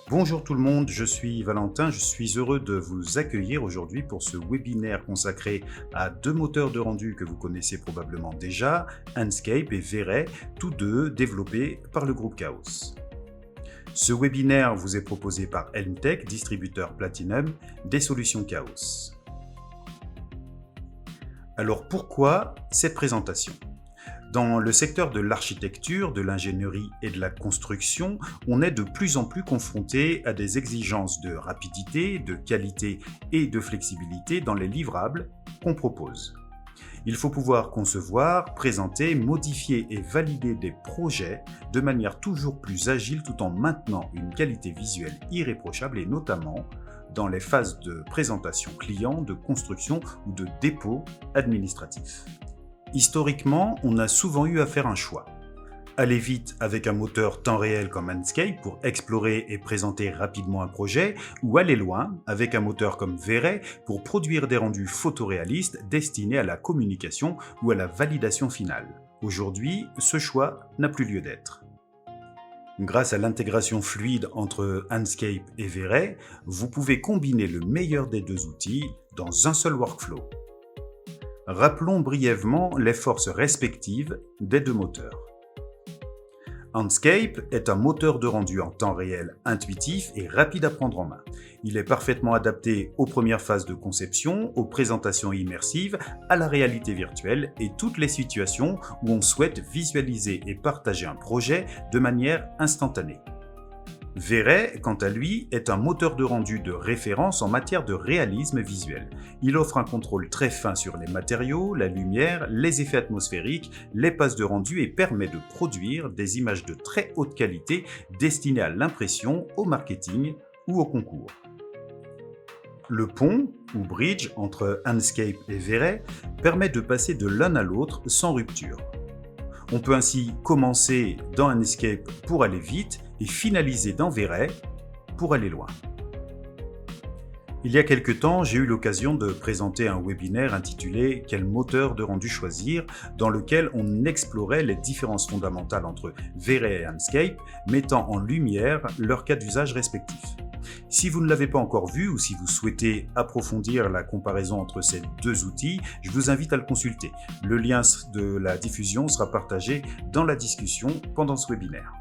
Bonjour tout le monde, je suis Valentin, je suis heureux de vous accueillir aujourd'hui pour ce webinaire consacré à deux moteurs de rendu que vous connaissez probablement déjà, Enscape et V-Ray, tous deux développés par le groupe Chaos. Ce webinaire vous est proposé par Elmtech, distributeur Platinum des solutions Chaos. Alors pourquoi cette présentation ? Dans le secteur de l'architecture, de l'ingénierie et de la construction, on est de plus en plus confronté à des exigences de rapidité, de qualité et de flexibilité dans les livrables qu'on propose. Il faut pouvoir concevoir, présenter, modifier et valider des projets de manière toujours plus agile tout en maintenant une qualité visuelle irréprochable et notamment dans les phases de présentation client, de construction ou de dépôt administratif. Historiquement, on a souvent eu à faire un choix. Aller vite avec un moteur temps réel comme Enscape pour explorer et présenter rapidement un projet, ou aller loin avec un moteur comme V-Ray pour produire des rendus photoréalistes destinés à la communication ou à la validation finale. Aujourd'hui, ce choix n'a plus lieu d'être. Grâce à l'intégration fluide entre Enscape et V-Ray, vous pouvez combiner le meilleur des deux outils dans un seul workflow. Rappelons brièvement les forces respectives des deux moteurs. Enscape est un moteur de rendu en temps réel intuitif et rapide à prendre en main. Il est parfaitement adapté aux premières phases de conception, aux présentations immersives, à la réalité virtuelle et toutes les situations où on souhaite visualiser et partager un projet de manière instantanée. V-Ray, quant à lui, est un moteur de rendu de référence en matière de réalisme visuel. Il offre un contrôle très fin sur les matériaux, la lumière, les effets atmosphériques, les passes de rendu et permet de produire des images de très haute qualité destinées à l'impression, au marketing ou au concours. Le pont, ou bridge, entre Enscape et V-Ray permet de passer de l'un à l'autre sans rupture. On peut ainsi commencer dans Enscape pour aller vite et finaliser dans V-Ray pour aller loin. Il y a quelque temps, j'ai eu l'occasion de présenter un webinaire intitulé « Quel moteur de rendu choisir ?», dans lequel on explorait les différences fondamentales entre V-Ray et Enscape, mettant en lumière leurs cas d'usage respectifs. Si vous ne l'avez pas encore vu ou si vous souhaitez approfondir la comparaison entre ces deux outils, je vous invite à le consulter. Le lien de la diffusion sera partagé dans la discussion pendant ce webinaire.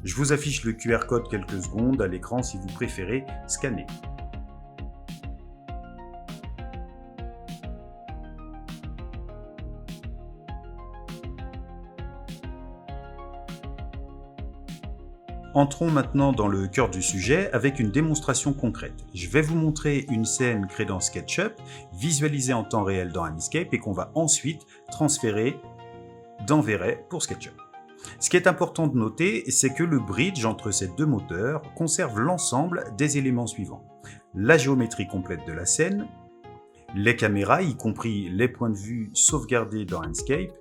Je vous affiche le QR code quelques secondes à l'écran si vous préférez scanner. Entrons maintenant dans le cœur du sujet avec une démonstration concrète. Je vais vous montrer une scène créée dans SketchUp, visualisée en temps réel dans Enscape et qu'on va ensuite transférer dans V-Ray pour SketchUp. Ce qui est important de noter, c'est que le bridge entre ces deux moteurs conserve l'ensemble des éléments suivants. La géométrie complète de la scène, les caméras, y compris les points de vue sauvegardés dans Enscape,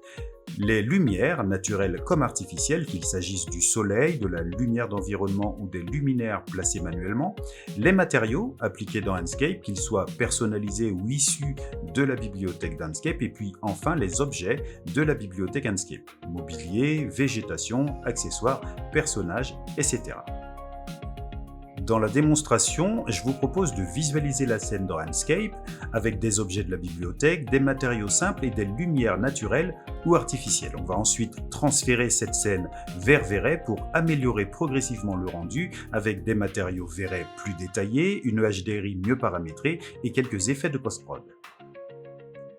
les lumières, naturelles comme artificielles, qu'il s'agisse du soleil, de la lumière d'environnement ou des luminaires placés manuellement, les matériaux appliqués dans Enscape, qu'ils soient personnalisés ou issus de la bibliothèque d'Enscape, et puis enfin les objets de la bibliothèque Enscape, mobilier, végétation, accessoires, personnages, etc. Dans la démonstration, je vous propose de visualiser la scène dans Enscape avec des objets de la bibliothèque, des matériaux simples et des lumières naturelles ou artificielles. On va ensuite transférer cette scène vers V-Ray pour améliorer progressivement le rendu avec des matériaux V-Ray plus détaillés, une HDRI mieux paramétrée et quelques effets de post-prod.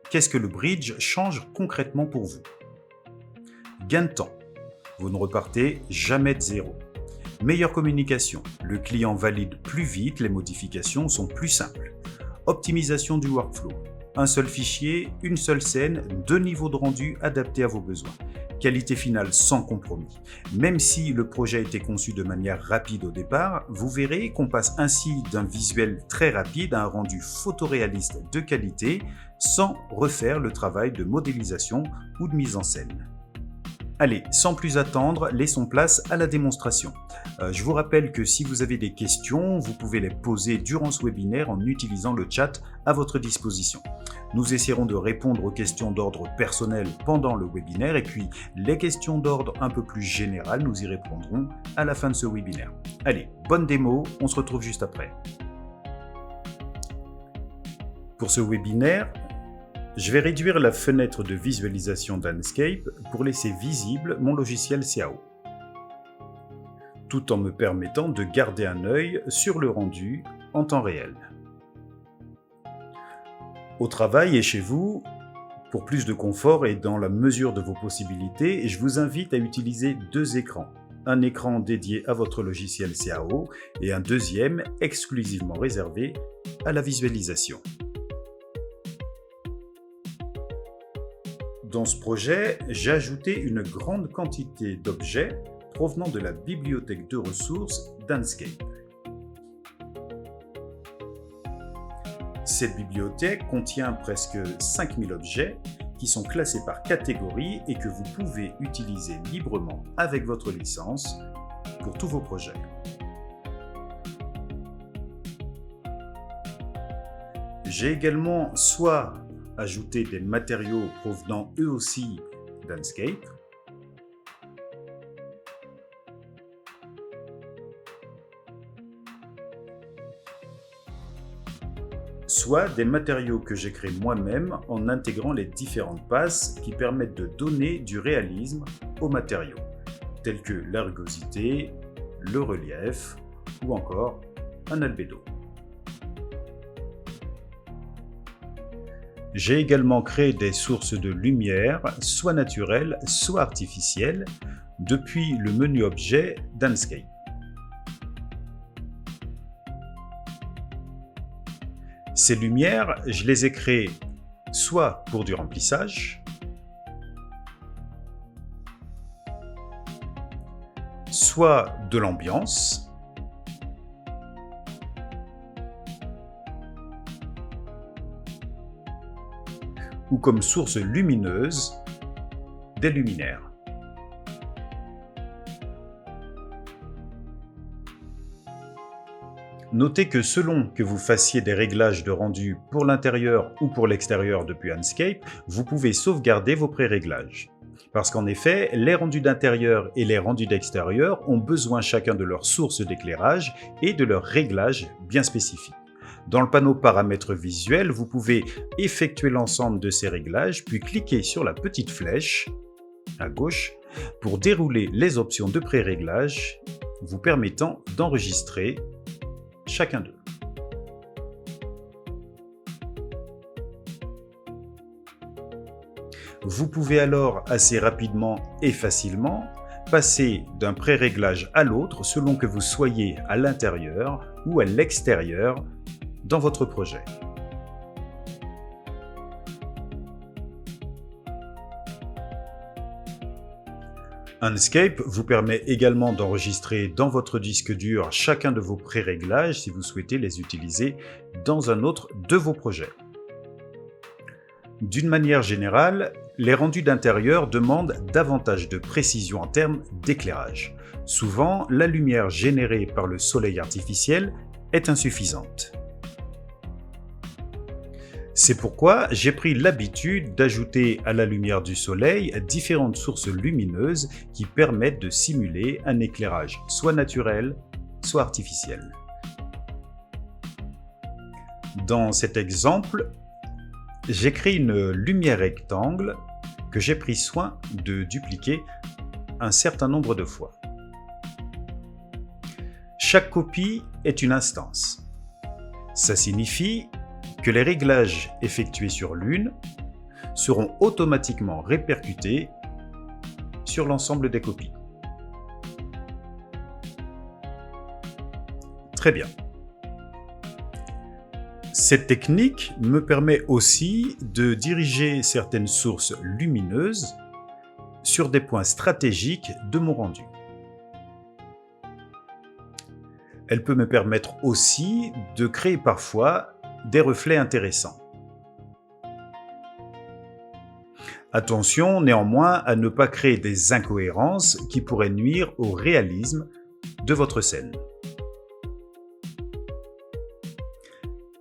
Qu'est-ce que le bridge change concrètement pour vous ? Gain de temps. Vous ne repartez jamais de zéro. Meilleure communication. Le client valide plus vite, les modifications sont plus simples. Optimisation du workflow. Un seul fichier, une seule scène, deux niveaux de rendu adaptés à vos besoins. Qualité finale sans compromis. Même si le projet a été conçu de manière rapide au départ, vous verrez qu'on passe ainsi d'un visuel très rapide à un rendu photoréaliste de qualité sans refaire le travail de modélisation ou de mise en scène. Allez, sans plus attendre, laissons place à la démonstration. Je vous rappelle que si vous avez des questions, vous pouvez les poser durant ce webinaire en utilisant le chat à votre disposition. Nous essaierons de répondre aux questions d'ordre personnel pendant le webinaire et puis les questions d'ordre un peu plus général, nous y répondrons à la fin de ce webinaire. Allez, bonne démo, on se retrouve juste après. Pour ce webinaire, je vais réduire la fenêtre de visualisation d'Enscape pour laisser visible mon logiciel CAO, tout en me permettant de garder un œil sur le rendu en temps réel. Au travail et chez vous, pour plus de confort et dans la mesure de vos possibilités, je vous invite à utiliser deux écrans. Un écran dédié à votre logiciel CAO et un deuxième exclusivement réservé à la visualisation. Dans ce projet, j'ai ajouté une grande quantité d'objets provenant de la bibliothèque de ressources d'Enscape. Cette bibliothèque contient presque 5000 objets qui sont classés par catégorie et que vous pouvez utiliser librement avec votre licence pour tous vos projets. J'ai également soit ajouté des matériaux provenant eux aussi d'Enscape, soit des matériaux que j'ai créés moi-même en intégrant les différentes passes qui permettent de donner du réalisme aux matériaux, tels que la rugosité, le relief ou encore un albédo. J'ai également créé des sources de lumière, soit naturelles, soit artificielles, depuis le menu objet d'Enscape. Ces lumières, je les ai créées soit pour du remplissage, soit de l'ambiance, ou comme source lumineuse des luminaires. Notez que selon que vous fassiez des réglages de rendu pour l'intérieur ou pour l'extérieur depuis Enscape, vous pouvez sauvegarder vos pré-réglages. Parce qu'en effet, les rendus d'intérieur et les rendus d'extérieur ont besoin chacun de leur source d'éclairage et de leurs réglages bien spécifiques. Dans le panneau paramètres visuels, vous pouvez effectuer l'ensemble de ces réglages, puis cliquer sur la petite flèche à gauche pour dérouler les options de pré-réglage, vous permettant d'enregistrer chacun d'eux. Vous pouvez alors assez rapidement et facilement passer d'un pré-réglage à l'autre selon que vous soyez à l'intérieur ou à l'extérieur dans votre projet. Enscape vous permet également d'enregistrer dans votre disque dur chacun de vos pré-réglages si vous souhaitez les utiliser dans un autre de vos projets. D'une manière générale, les rendus d'intérieur demandent davantage de précision en termes d'éclairage. Souvent, la lumière générée par le soleil artificiel est insuffisante. C'est pourquoi j'ai pris l'habitude d'ajouter à la lumière du soleil différentes sources lumineuses qui permettent de simuler un éclairage soit naturel, soit artificiel. Dans cet exemple, j'ai créé une lumière rectangle que j'ai pris soin de dupliquer un certain nombre de fois. Chaque copie est une instance. Ça signifie que les réglages effectués sur l'une seront automatiquement répercutés sur l'ensemble des copies. Très bien. Cette technique me permet aussi de diriger certaines sources lumineuses sur des points stratégiques de mon rendu. Elle peut me permettre aussi de créer parfois des reflets intéressants. Attention néanmoins à ne pas créer des incohérences qui pourraient nuire au réalisme de votre scène.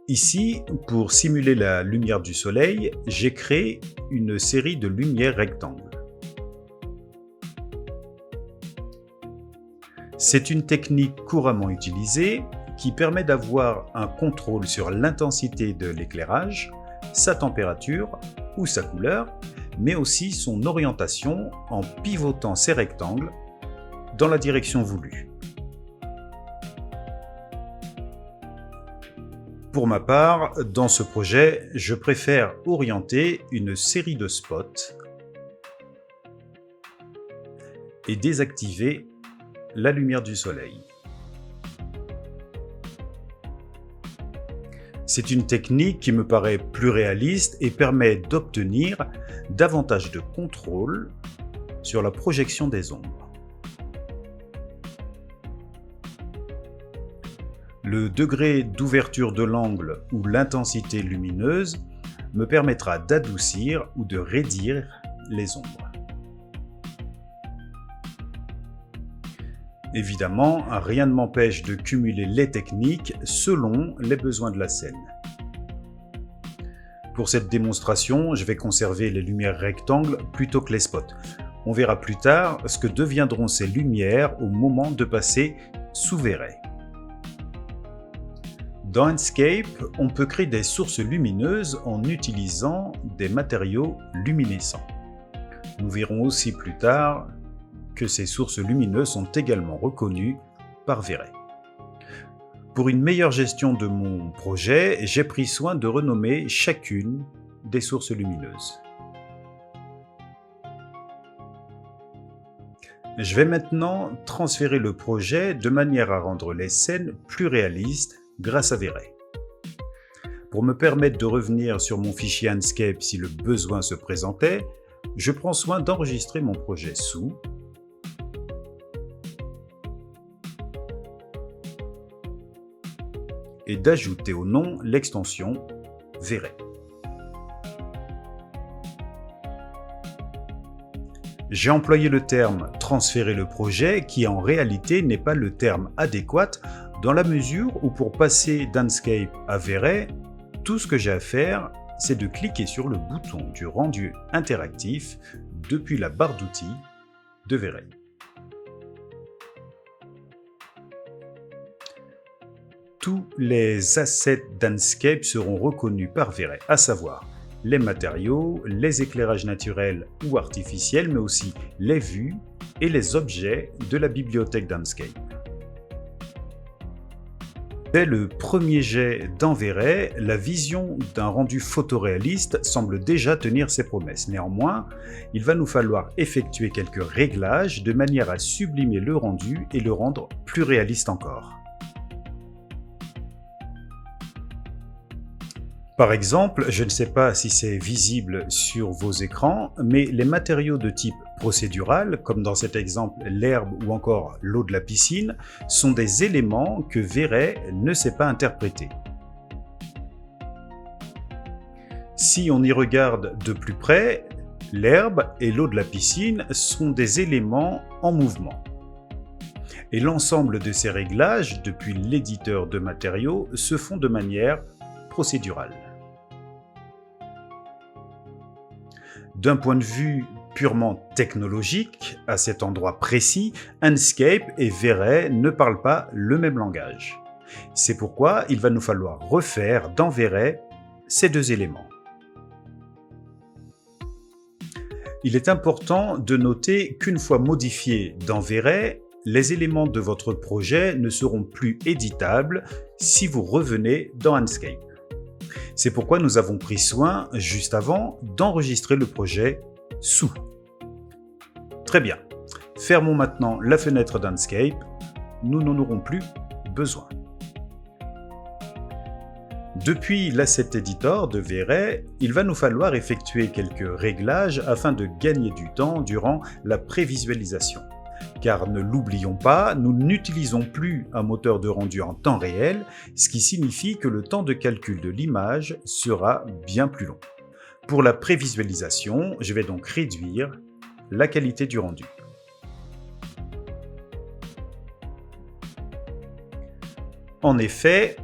Ici, pour simuler la lumière du soleil, j'ai créé une série de lumières rectangles. C'est une technique couramment utilisée qui permet d'avoir un contrôle sur l'intensité de l'éclairage, sa température ou sa couleur, mais aussi son orientation en pivotant ces rectangles dans la direction voulue. Pour ma part, dans ce projet, je préfère orienter une série de spots et désactiver la lumière du soleil. C'est une technique qui me paraît plus réaliste et permet d'obtenir davantage de contrôle sur la projection des ombres. Le degré d'ouverture de l'angle ou l'intensité lumineuse me permettra d'adoucir ou de raidir les ombres. Évidemment, rien ne m'empêche de cumuler les techniques selon les besoins de la scène. Pour cette démonstration, je vais conserver les lumières rectangles plutôt que les spots. On verra plus tard ce que deviendront ces lumières au moment de passer sous verret. Dans Enscape, on peut créer des sources lumineuses en utilisant des matériaux luminescents. Nous verrons aussi plus tard que ces sources lumineuses sont également reconnues par Verret. Pour une meilleure gestion de mon projet, j'ai pris soin de renommer chacune des sources lumineuses. Je vais maintenant transférer le projet de manière à rendre les scènes plus réalistes grâce à Verret. Pour me permettre de revenir sur mon fichier Enscape si le besoin se présentait, je prends soin d'enregistrer mon projet sous et d'ajouter au nom l'extension Verret. J'ai employé le terme « transférer le projet » qui en réalité n'est pas le terme adéquat dans la mesure où pour passer d'Enscape à Verret, tout ce que j'ai à faire, c'est de cliquer sur le bouton du rendu interactif depuis la barre d'outils de Verret. Tous les assets d'Enscape seront reconnus par Verret, à savoir les matériaux, les éclairages naturels ou artificiels, mais aussi les vues et les objets de la bibliothèque d'Enscape. Dès le premier jet dans Verret, la vision d'un rendu photoréaliste semble déjà tenir ses promesses. Néanmoins, il va nous falloir effectuer quelques réglages de manière à sublimer le rendu et le rendre plus réaliste encore. Par exemple, je ne sais pas si c'est visible sur vos écrans, mais les matériaux de type procédural, comme dans cet exemple l'herbe ou encore l'eau de la piscine, sont des éléments que Verret ne sait pas interpréter. Si on y regarde de plus près, l'herbe et l'eau de la piscine sont des éléments en mouvement. Et l'ensemble de ces réglages, depuis l'éditeur de matériaux, se font de manière procédurale. D'un point de vue purement technologique, à cet endroit précis, Enscape et Verret ne parlent pas le même langage. C'est pourquoi il va nous falloir refaire dans Verret ces deux éléments. Il est important de noter qu'une fois modifiés dans Verret, les éléments de votre projet ne seront plus éditables si vous revenez dans Enscape. C'est pourquoi nous avons pris soin, juste avant, d'enregistrer le projet sous. Très bien. Fermons maintenant la fenêtre d'Enscape. Nous n'en aurons plus besoin. Depuis l'Asset Editor de Verret, il va nous falloir effectuer quelques réglages afin de gagner du temps durant la prévisualisation. Car ne l'oublions pas, nous n'utilisons plus un moteur de rendu en temps réel, ce qui signifie que le temps de calcul de l'image sera bien plus long. Pour la prévisualisation, je vais donc réduire la qualité du rendu. En effet,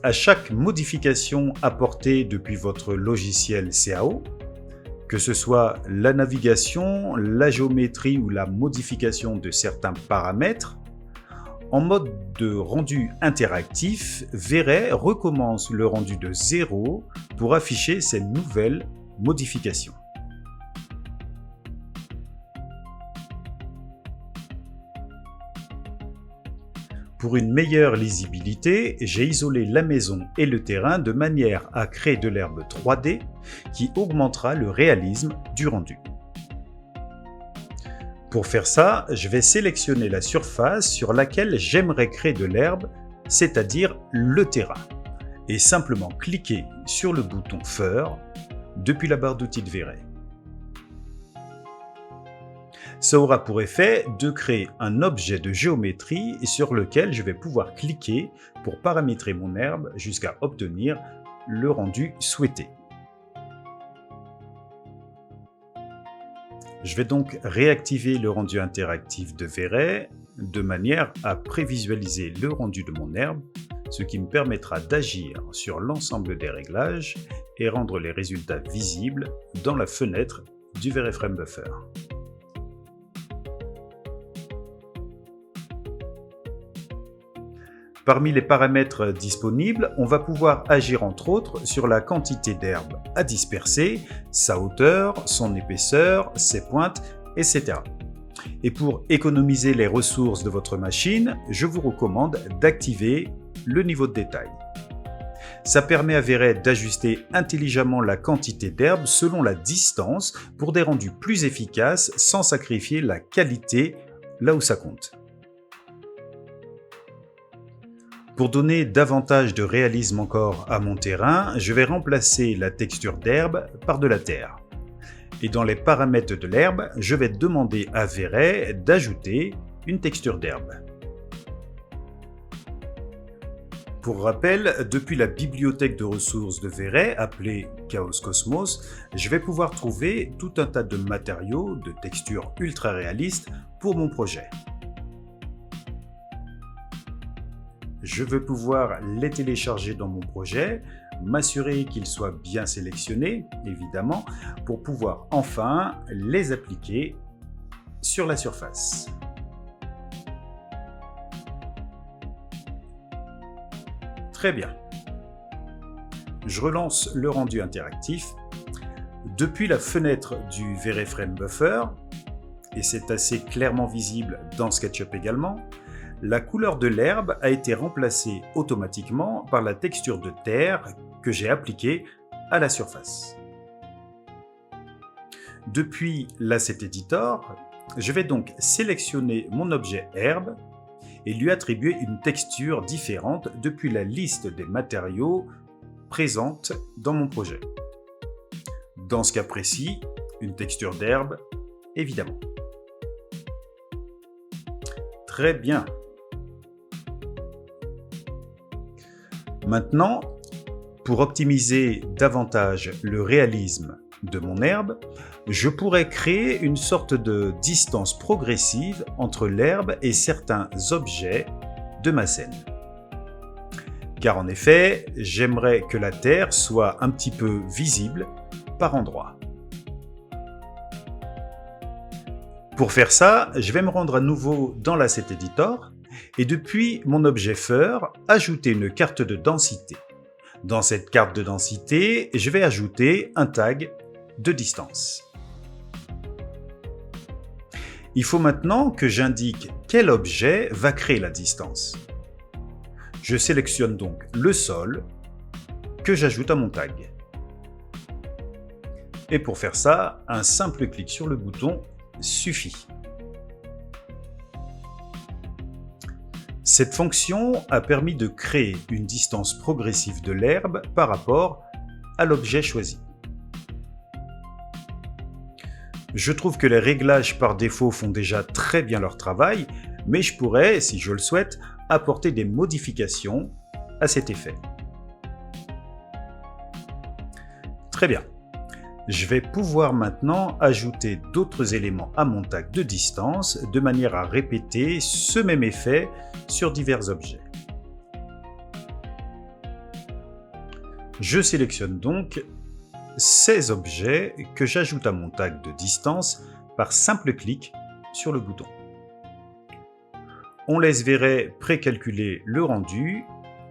à chaque modification apportée depuis votre logiciel CAO, que ce soit la navigation, la géométrie ou la modification de certains paramètres, en mode de rendu interactif, V-Ray recommence le rendu de 0 pour afficher ces nouvelles modifications. Pour une meilleure lisibilité, j'ai isolé la maison et le terrain de manière à créer de l'herbe 3D qui augmentera le réalisme du rendu. Pour faire ça, je vais sélectionner la surface sur laquelle j'aimerais créer de l'herbe, c'est-à-dire le terrain, et simplement cliquer sur le bouton Faire depuis la barre d'outils de V-Ray. Ça aura pour effet de créer un objet de géométrie sur lequel je vais pouvoir cliquer pour paramétrer mon herbe jusqu'à obtenir le rendu souhaité. Je vais donc réactiver le rendu interactif de V-Ray de manière à prévisualiser le rendu de mon herbe, ce qui me permettra d'agir sur l'ensemble des réglages et rendre les résultats visibles dans la fenêtre du V-Ray Frame Buffer. Parmi les paramètres disponibles, on va pouvoir agir entre autres sur la quantité d'herbe à disperser, sa hauteur, son épaisseur, ses pointes, etc. Et pour économiser les ressources de votre machine, je vous recommande d'activer le niveau de détail. Ça permet à V-Ray d'ajuster intelligemment la quantité d'herbe selon la distance pour des rendus plus efficaces sans sacrifier la qualité là où ça compte. Pour donner davantage de réalisme encore à mon terrain, je vais remplacer la texture d'herbe par de la terre. Et dans les paramètres de l'herbe, je vais demander à V-Ray d'ajouter une texture d'herbe. Pour rappel, depuis la bibliothèque de ressources de V-Ray, appelée Chaos Cosmos, je vais pouvoir trouver tout un tas de matériaux de textures ultra réalistes pour mon projet. Je veux pouvoir les télécharger dans mon projet, m'assurer qu'ils soient bien sélectionnés, évidemment, pour pouvoir enfin les appliquer sur la surface. Très bien. Je relance le rendu interactif. Depuis la fenêtre du V-Ray Frame Buffer, et c'est assez clairement visible dans SketchUp également, la couleur de l'herbe a été remplacée automatiquement par la texture de terre que j'ai appliquée à la surface. Depuis l'Asset Editor, je vais donc sélectionner mon objet herbe et lui attribuer une texture différente depuis la liste des matériaux présente dans mon projet. Dans ce cas précis, une texture d'herbe, évidemment. Très bien. Maintenant, pour optimiser davantage le réalisme de mon herbe, je pourrais créer une sorte de distance progressive entre l'herbe et certains objets de ma scène. Car en effet, j'aimerais que la terre soit un petit peu visible par endroits. Pour faire ça, je vais me rendre à nouveau dans l'Asset Editor et depuis mon objet Fur, ajouter une carte de densité. Dans cette carte de densité, je vais ajouter un tag de distance. Il faut maintenant que j'indique quel objet va créer la distance. Je sélectionne donc le sol que j'ajoute à mon tag. Et pour faire ça, un simple clic sur le bouton suffit. Cette fonction a permis de créer une distance progressive de l'herbe par rapport à l'objet choisi. Je trouve que les réglages par défaut font déjà très bien leur travail, mais je pourrais, si je le souhaite, apporter des modifications à cet effet. Très bien. Je vais pouvoir maintenant ajouter d'autres éléments à mon tag de distance de manière à répéter ce même effet sur divers objets. Je sélectionne donc ces objets que j'ajoute à mon tag de distance par simple clic sur le bouton. On laisse Véret précalculer le rendu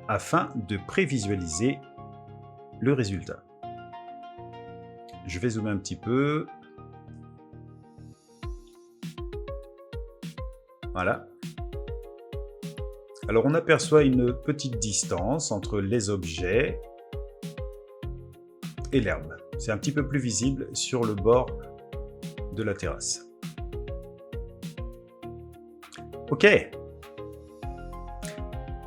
afin de prévisualiser le résultat. Je vais zoomer un petit peu. Voilà. Alors on aperçoit une petite distance entre les objets et l'herbe. C'est un petit peu plus visible sur le bord de la terrasse. OK.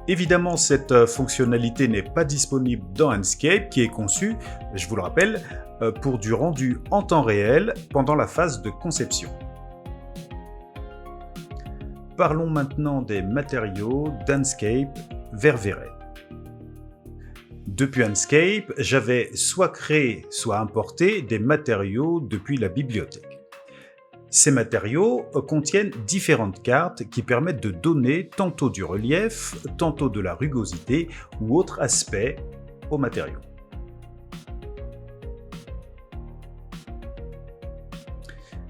Évidemment, cette fonctionnalité n'est pas disponible dans Enscape, qui est conçu, je vous le rappelle, pour du rendu en temps réel pendant la phase de conception. Parlons maintenant des matériaux d'Enscape vers Véret. Depuis Enscape, j'avais soit créé, soit importé des matériaux depuis la bibliothèque. Ces matériaux contiennent différentes cartes qui permettent de donner tantôt du relief, tantôt de la rugosité ou autre aspect aux matériaux.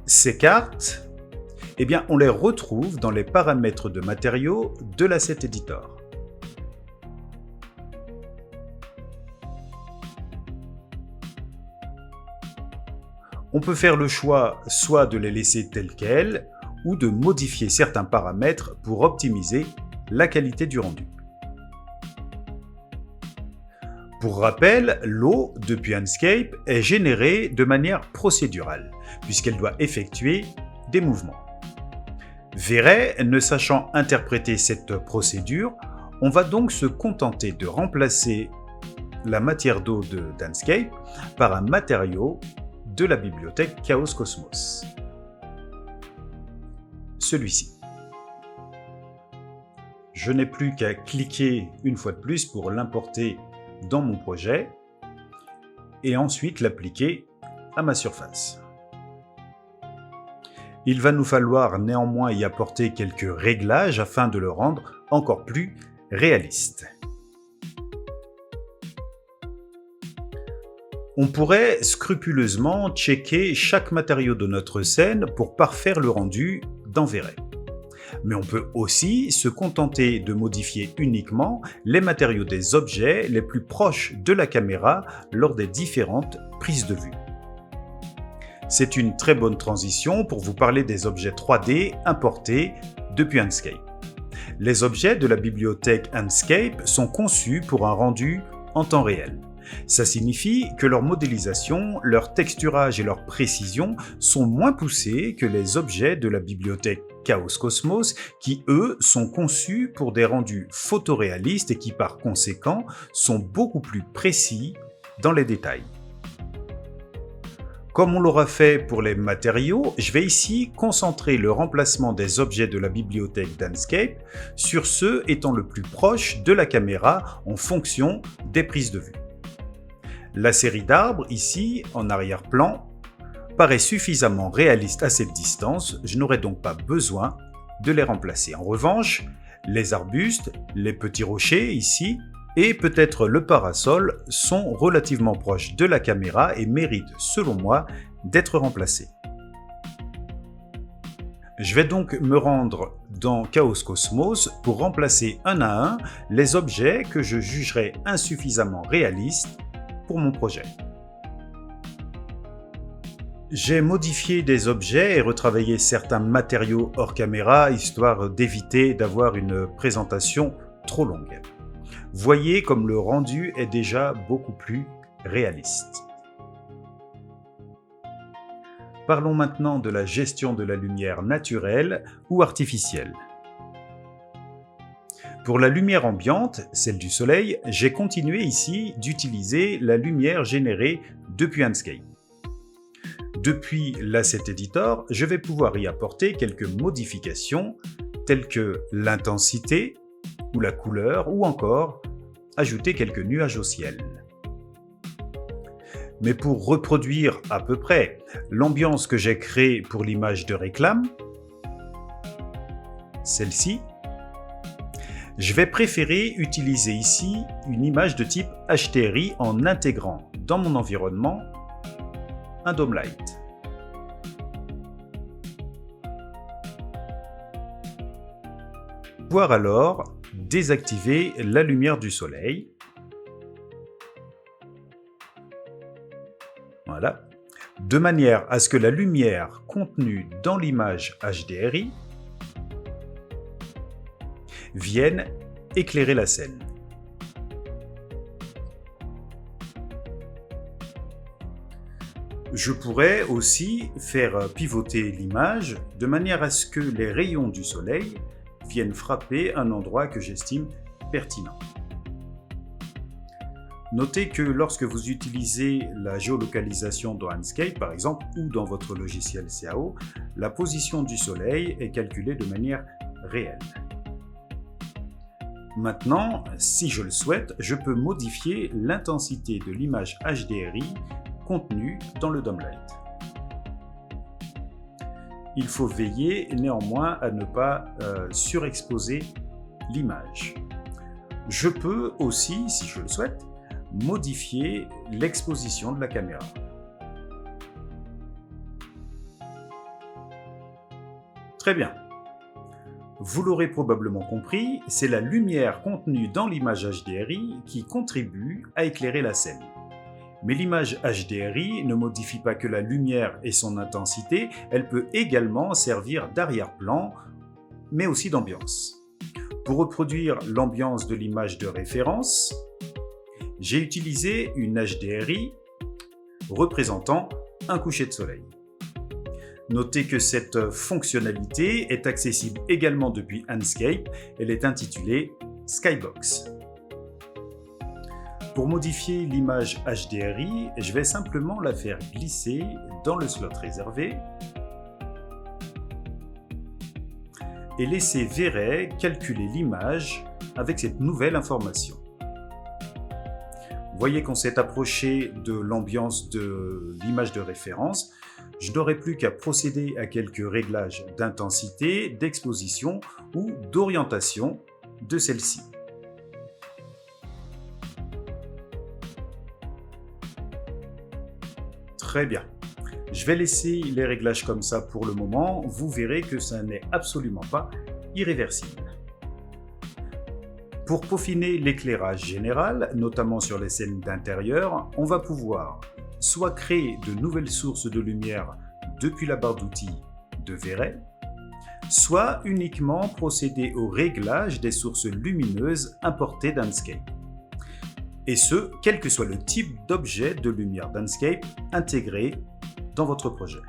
Ces cartes, on les retrouve dans les paramètres de matériaux de l'Asset Editor. On peut faire le choix soit de les laisser tels quels ou de modifier certains paramètres pour optimiser la qualité du rendu. Pour rappel, l'eau depuis Enscape est générée de manière procédurale puisqu'elle doit effectuer des mouvements. Véret, ne sachant interpréter cette procédure, on va donc se contenter de remplacer la matière d'eau d'Enscape par un matériau de la bibliothèque Chaos Cosmos. Celui-ci. Je n'ai plus qu'à cliquer une fois de plus pour l'importer dans mon projet et ensuite l'appliquer à ma surface. Il va nous falloir néanmoins y apporter quelques réglages afin de le rendre encore plus réaliste. On pourrait scrupuleusement checker chaque matériau de notre scène pour parfaire le rendu dans Véret. Mais on peut aussi se contenter de modifier uniquement les matériaux des objets les plus proches de la caméra lors des différentes prises de vue. C'est une très bonne transition pour vous parler des objets 3D importés depuis Enscape. Les objets de la bibliothèque Enscape sont conçus pour un rendu en temps réel. Ça signifie que leur modélisation, leur texturage et leur précision sont moins poussés que les objets de la bibliothèque Chaos Cosmos qui, eux, sont conçus pour des rendus photoréalistes et qui, par conséquent, sont beaucoup plus précis dans les détails. Comme on l'aura fait pour les matériaux, je vais ici concentrer le remplacement des objets de la bibliothèque d'Enscape sur ceux étant le plus proche de la caméra en fonction des prises de vue. La série d'arbres, ici, en arrière-plan, paraît suffisamment réaliste à cette distance, je n'aurai donc pas besoin de les remplacer. En revanche, les arbustes, les petits rochers, ici, et peut-être le parasol sont relativement proches de la caméra et méritent, selon moi, d'être remplacés. Je vais donc me rendre dans Chaos Cosmos pour remplacer un à un les objets que je jugerai insuffisamment réalistes pour mon projet. J'ai modifié des objets et retravaillé certains matériaux hors caméra, histoire d'éviter d'avoir une présentation trop longue. Voyez comme le rendu est déjà beaucoup plus réaliste. Parlons maintenant de la gestion de la lumière naturelle ou artificielle. Pour la lumière ambiante, celle du soleil, j'ai continué ici d'utiliser la lumière générée depuis Enscape. Depuis l'Asset Editor, je vais pouvoir y apporter quelques modifications telles que l'intensité ou la couleur ou encore ajouter quelques nuages au ciel. Mais pour reproduire à peu près l'ambiance que j'ai créée pour l'image de réclame, celle-ci, je vais préférer utiliser ici une image de type HDRI en intégrant dans mon environnement un dome light. Pouvoir alors désactiver la lumière du soleil. Voilà. De manière à ce que la lumière contenue dans l'image HDRI vienne éclairer la scène. Je pourrais aussi faire pivoter l'image de manière à ce que les rayons du soleil viennent frapper un endroit que j'estime pertinent. Notez que lorsque vous utilisez la géolocalisation dans Enscape, par exemple, ou dans votre logiciel CAO, la position du soleil est calculée de manière réelle. Maintenant, si je le souhaite, je peux modifier l'intensité de l'image HDRI contenue dans le dome light. Il faut veiller néanmoins à ne pas surexposer l'image. Je peux aussi, si je le souhaite, modifier l'exposition de la caméra. Très bien. Vous l'aurez probablement compris, c'est la lumière contenue dans l'image HDRI qui contribue à éclairer la scène. Mais l'image HDRI ne modifie pas que la lumière et son intensité, elle peut également servir d'arrière-plan, mais aussi d'ambiance. Pour reproduire l'ambiance de l'image de référence, j'ai utilisé une HDRI représentant un coucher de soleil. Notez que cette fonctionnalité est accessible également depuis Enscape, elle est intitulée Skybox. Pour modifier l'image HDRI, je vais simplement la faire glisser dans le slot réservé et laisser Véret calculer l'image avec cette nouvelle information. Vous voyez qu'on s'est approché de l'ambiance de l'image de référence. Je n'aurai plus qu'à procéder à quelques réglages d'intensité, d'exposition ou d'orientation de celle-ci. Très bien. Je vais laisser les réglages comme ça pour le moment. Vous verrez que ça n'est absolument pas irréversible. Pour peaufiner l'éclairage général, notamment sur les scènes d'intérieur, on va pouvoir soit créer de nouvelles sources de lumière depuis la barre d'outils de Véret, soit uniquement procéder au réglage des sources lumineuses importées d'Enscape. Et ce, quel que soit le type d'objet de lumière d'Enscape intégré dans votre projet.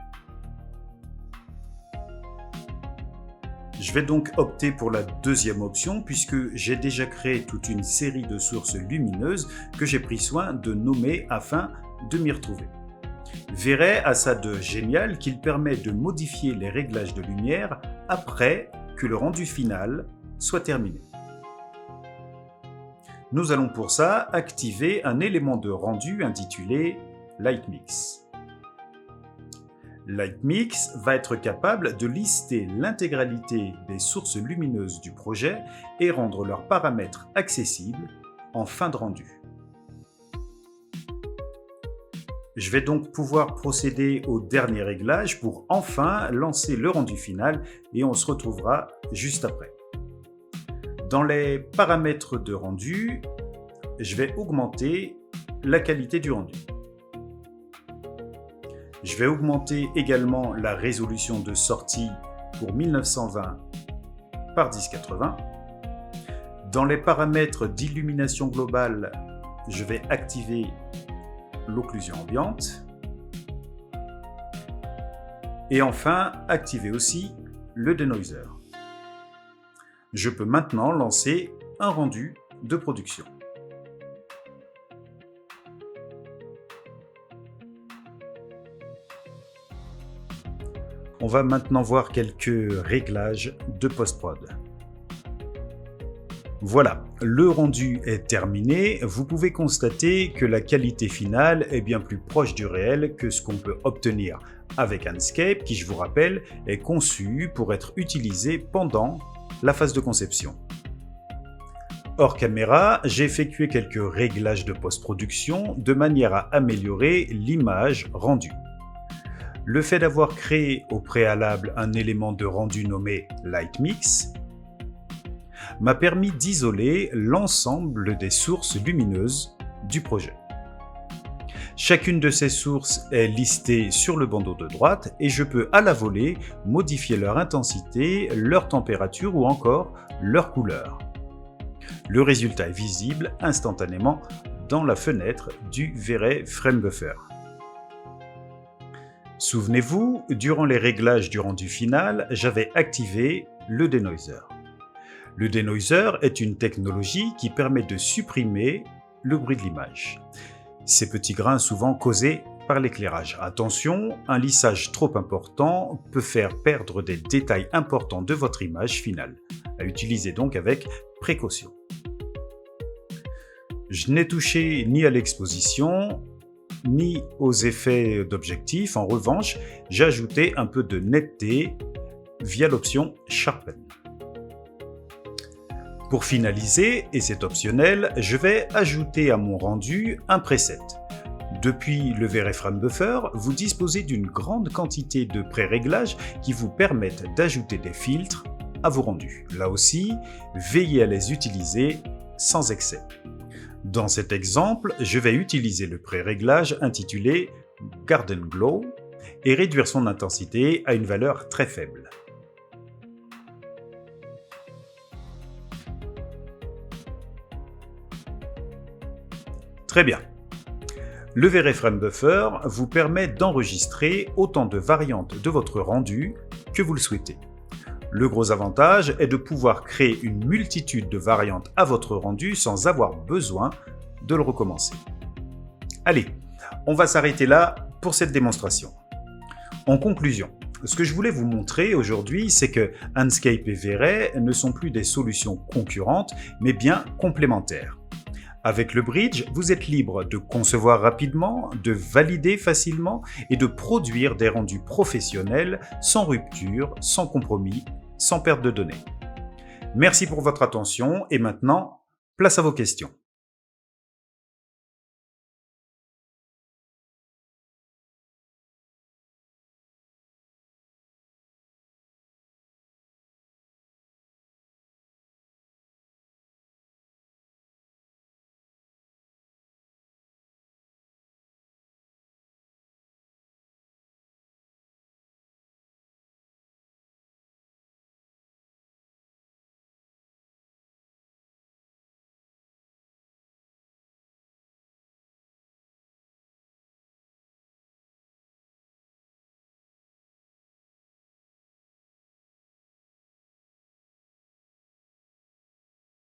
Je vais donc opter pour la deuxième option puisque j'ai déjà créé toute une série de sources lumineuses que j'ai pris soin de nommer afin de m'y retrouver. Véret a ça de génial qu'il permet de modifier les réglages de lumière après que le rendu final soit terminé. Nous allons pour ça activer un élément de rendu intitulé Lightmix. Lightmix va être capable de lister l'intégralité des sources lumineuses du projet et rendre leurs paramètres accessibles en fin de rendu. Je vais donc pouvoir procéder au dernier réglage pour enfin lancer le rendu final et on se retrouvera juste après. Dans les paramètres de rendu, je vais augmenter la qualité du rendu. Je vais augmenter également la résolution de sortie pour 1920 par 1080. Dans les paramètres d'illumination globale, je vais activer l'occlusion ambiante. Et enfin, activer aussi le denoiser. Je peux maintenant lancer un rendu de production. On va maintenant voir quelques réglages de post-prod. Voilà, le rendu est terminé. Vous pouvez constater que la qualité finale est bien plus proche du réel que ce qu'on peut obtenir avec Enscape, qui, je vous rappelle, est conçu pour être utilisé pendant la phase de conception. Hors caméra, j'ai effectué quelques réglages de post-production de manière à améliorer l'image rendue. Le fait d'avoir créé au préalable un élément de rendu nommé Lightmix m'a permis d'isoler l'ensemble des sources lumineuses du projet. Chacune de ces sources est listée sur le bandeau de droite et je peux à la volée modifier leur intensité, leur température ou encore leur couleur. Le résultat est visible instantanément dans la fenêtre du V-Ray Frame Buffer. Souvenez-vous, durant les réglages du rendu final, j'avais activé le denoiser. Le denoiser est une technologie qui permet de supprimer le bruit de l'image. Ces petits grains souvent causés par l'éclairage. Attention, un lissage trop important peut faire perdre des détails importants de votre image finale. À utiliser donc avec précaution. Je n'ai touché ni à l'exposition, ni aux effets d'objectif. En revanche, j'ai ajouté un peu de netteté via l'option Sharpen. Pour finaliser, et c'est optionnel, je vais ajouter à mon rendu un preset. Depuis le V-Ray Frame Buffer, vous disposez d'une grande quantité de pré-réglages qui vous permettent d'ajouter des filtres à vos rendus. Là aussi, veillez à les utiliser sans excès. Dans cet exemple, je vais utiliser le pré-réglage intitulé Garden Glow et réduire son intensité à une valeur très faible. Très bien. Le V-Ray Frame Buffer vous permet d'enregistrer autant de variantes de votre rendu que vous le souhaitez. Le gros avantage est de pouvoir créer une multitude de variantes à votre rendu sans avoir besoin de le recommencer. Allez, on va s'arrêter là pour cette démonstration. En conclusion, ce que je voulais vous montrer aujourd'hui, c'est que Enscape et V-Ray ne sont plus des solutions concurrentes, mais bien complémentaires. Avec le bridge, vous êtes libre de concevoir rapidement, de valider facilement et de produire des rendus professionnels sans rupture, sans compromis, sans perte de données. Merci pour votre attention et maintenant, place à vos questions.